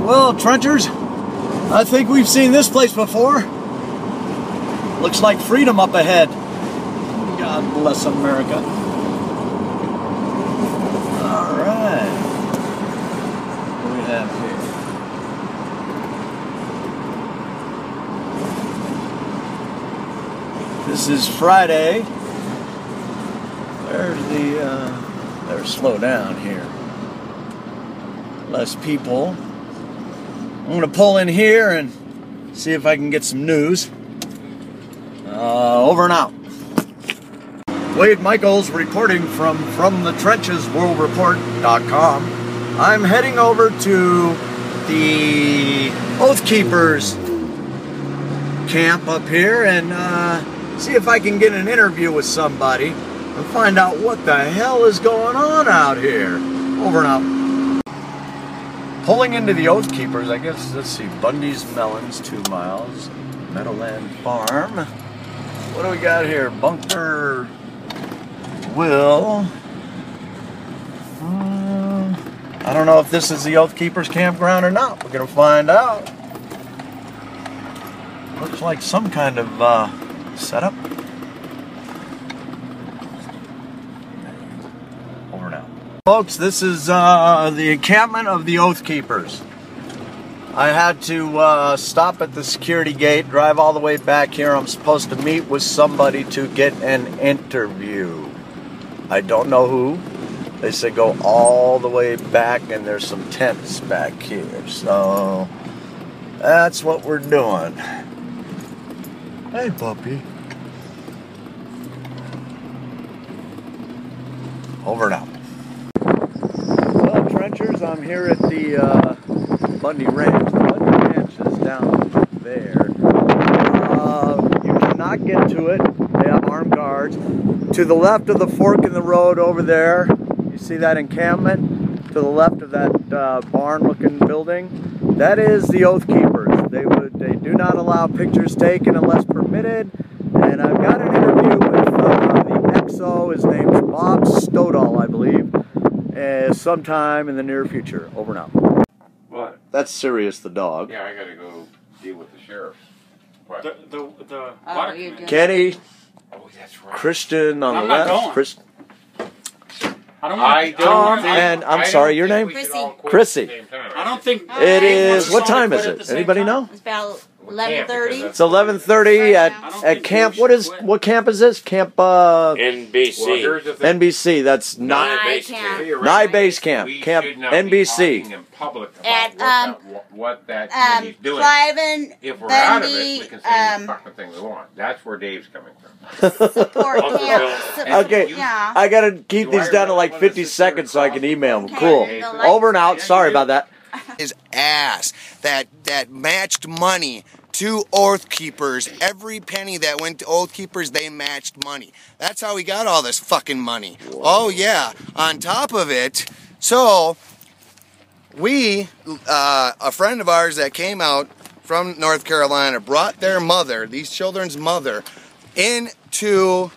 Well, trenchers, I think we've seen this place before. Looks like freedom up ahead. God bless America. All right. What do we have here? This is Friday. There's the, better slow down here. Less people. I'm going to pull in here and see if I can get some news. Over and out. Wade Michaels reporting from the Trenches WorldReport.com. I'm heading over to the Oath Keepers camp up here and see if I can get an interview with somebody and find out what the hell is going on out here. Over and out. Pulling into the Oath Keepers, I guess, let's see, Bundy's Melons, 2 miles, Meadowland Farm. What do we got here? Bunkerville. I don't know if this is the Oath Keepers campground or not. We're going to find out. Looks like some kind of setup. Over now. Folks, this is the encampment of the Oath Keepers. I had to stop at the security gate, drive all the way back here. I'm supposed to meet with somebody to get an interview. I don't know who. They said go all the way back and there's some tents back here. So that's what we're doing. Hey, puppy. Over and out. Well, trenchers, I'm here at the Bundy Ranch. The Bundy Ranch is down there. You cannot get to it. They have armed guards. To the left of the fork in the road over there, you see that encampment? To the left of that barn-looking building, that is the Oath Keepers. They do not allow pictures taken unless permitted. And I've got an interview with the XO. His name's Bob Stoddall, I believe. Sometime in the near future. Over and out. What? That's Sirius the dog. Yeah, I gotta go deal with the sheriff. What? The water committee. Kenny, Oh, that's right. Christian on I'm the not left. going. Chris, I don't I want Tom don't and I'm I sorry, don't your think name? we should all quit Chrissy. at the same time. I don't think it is. What Everyone's time gonna is quit at it? the same Anybody time? know? It's about We can't, 11:30. because It's 11:30 I at don't at think camp. we What should is quit. what camp is this? Camp Well, here's the thing. NBC. That's not Nye Base camp. camp. Nye Base Camp. We Camp should not be NBC. talking in public At, about what that committee's doing. Clive and If we're out of it, Bundy we can say any fucking thing we want. That's where Dave's coming from. support camp. Okay. Yeah. I gotta keep Do these I down to really like wanna 50 sit there seconds so I can email them. Okay, Cool. the lights- Over and out. Sorry about that. His ass that matched money to Oath Keepers. Every penny that went to Oath Keepers, they matched money. That's how he got all this fucking money. Whoa. Oh yeah. On top of it, so we, a friend of ours that came out from North Carolina, brought their mother, these children's mother, into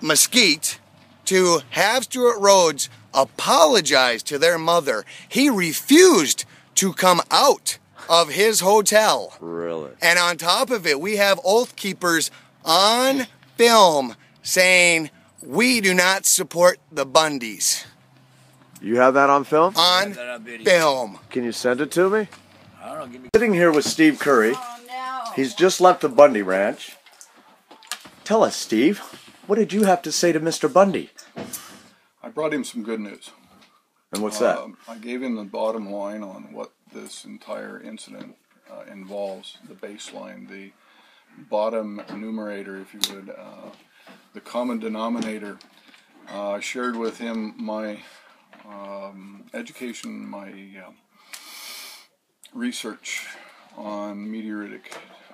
Mesquite to have Stuart Rhodes apologize to their mother. He refused to come out of his hotel. Really? And on top of it, we have Oath Keepers on film saying, we do not support the Bundys. You have that on film? On film. Can you send it to me? I don't know. Sitting here with Steve Curry. Oh no. He's just left the Bundy Ranch. Tell us, Steve, what did you have to say to Mr. Bundy? I brought him some good news. And what's that? I gave him the bottom line on what this entire incident involves, the baseline, the bottom numerator, if you would, the common denominator. I shared with him my education, my research on meteoritic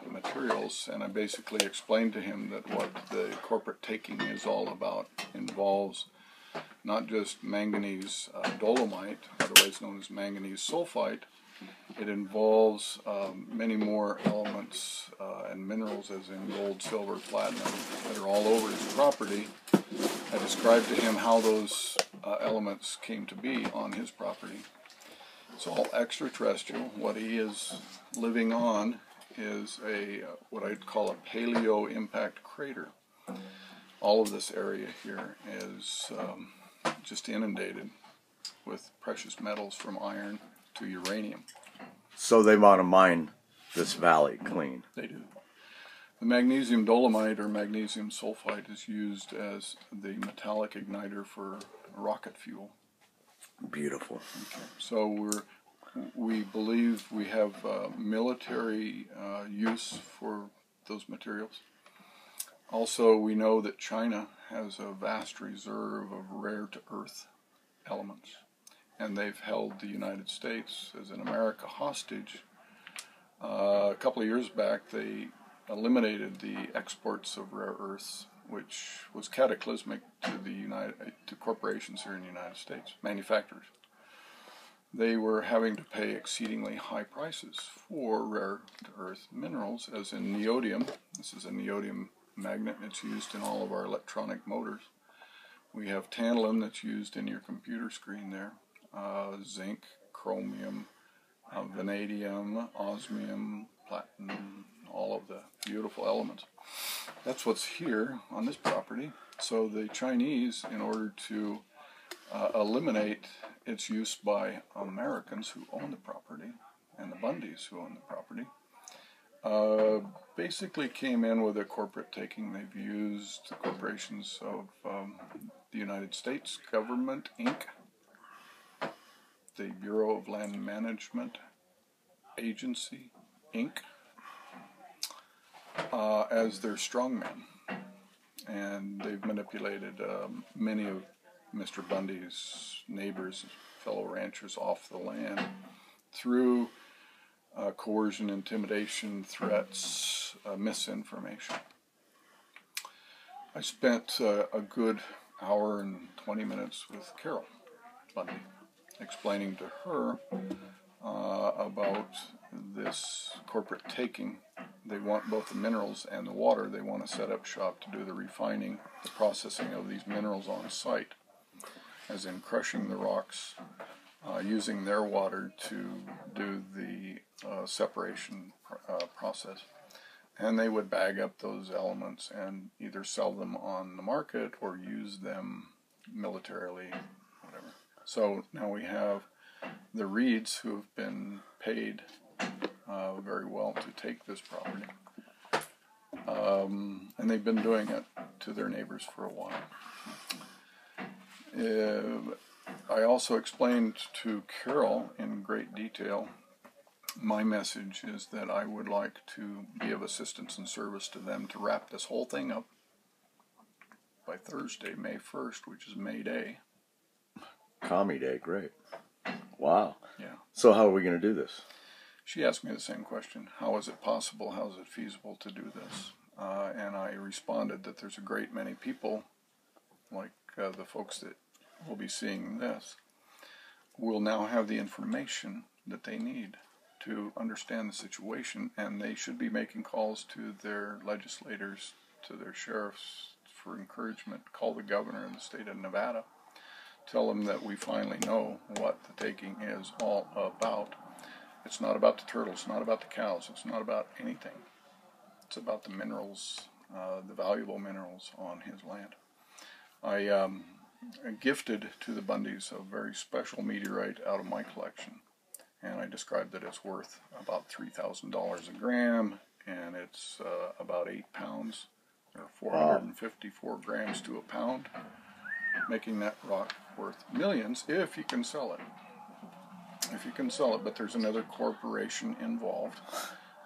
materials, and I basically explained to him that what the corporate taking is all about involves not just manganese dolomite, otherwise known as manganese sulfite. It involves many more elements and minerals, as in gold, silver, platinum, that are all over his property. I described to him how those elements came to be on his property. It's all extraterrestrial. What he is living on is what I'd call a paleo impact crater. All of this area here is just inundated with precious metals from iron to uranium. So they want to mine this valley clean. They do. The magnesium dolomite or magnesium sulfide is used as the metallic igniter for rocket fuel. Beautiful. Okay. So we believe we have military use for those materials. Also, we know that China has a vast reserve of rare to earth elements, and they've held the United States as an America hostage. A couple of years back, they eliminated the exports of rare earths, which was cataclysmic to corporations here in the United States, manufacturers. They were having to pay exceedingly high prices for rare earth minerals, as in neodymium. This is a neodymium magnet. It's used in all of our electronic motors. We have tantalum that's used in your computer screen there. Zinc, chromium, vanadium, osmium, platinum, all of the beautiful elements. That's what's here on this property. So the Chinese, in order to eliminate its use by Americans who own the property, and the Bundys who own the property, basically came in with a corporate taking. They've used the corporations of the United States Government, Inc., the Bureau of Land Management Agency, Inc., as their strongmen. And they've manipulated many of Mr. Bundy's neighbors, fellow ranchers off the land through coercion, intimidation, threats, misinformation. I spent a good hour and 20 minutes with Carol Bundy, explaining to her about this corporate taking. They want both the minerals and the water. They want to set up shop to do the refining, the processing of these minerals on site, as in crushing the rocks, using their water to do the separation process. And they would bag up those elements and either sell them on the market or use them militarily, whatever. So now we have the Reeds who have been paid very well to take this property. And they've been doing it to their neighbors for a while. I also explained to Carol in great detail, my message is that I would like to be of assistance and service to them to wrap this whole thing up by Thursday, May 1st, which is May Day. Commie Day, great. Wow. Yeah. So how are we going to do this? She asked me the same question. How is it possible? How is it feasible to do this? And I responded that there's a great many people, like the folks that will be seeing this, will now have the information that they need to understand the situation, and they should be making calls to their legislators, to their sheriffs for encouragement. Call the governor in the state of Nevada. Tell them that we finally know what the taking is all about. It's not about the turtles, it's not about the cows, it's not about anything. It's about the minerals, the valuable minerals on his land. I gifted to the Bundys a very special meteorite out of my collection, and I described that it's worth about $3,000 a gram, and it's about 8 pounds, or 454 grams to a pound, making that rock worth millions if you can sell it. If you can sell it, but there's another corporation involved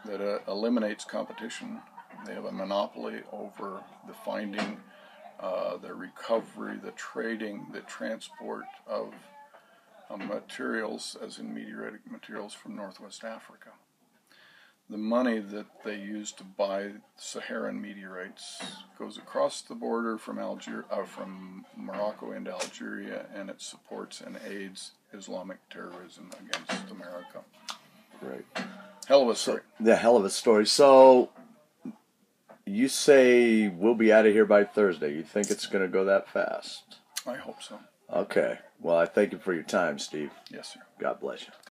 that eliminates competition. They have a monopoly over the finding, the recovery, the trading, the transport of materials, as in meteoritic materials from Northwest Africa. The money that they use to buy Saharan meteorites goes across the border from from Morocco into Algeria, and it supports and aids Islamic terrorism against America. Right. Hell of a story. The hell of a story. So you say we'll be out of here by Thursday. You think it's going to go that fast? I hope so. Okay. Well, I thank you for your time, Steve. Yes, sir. God bless you.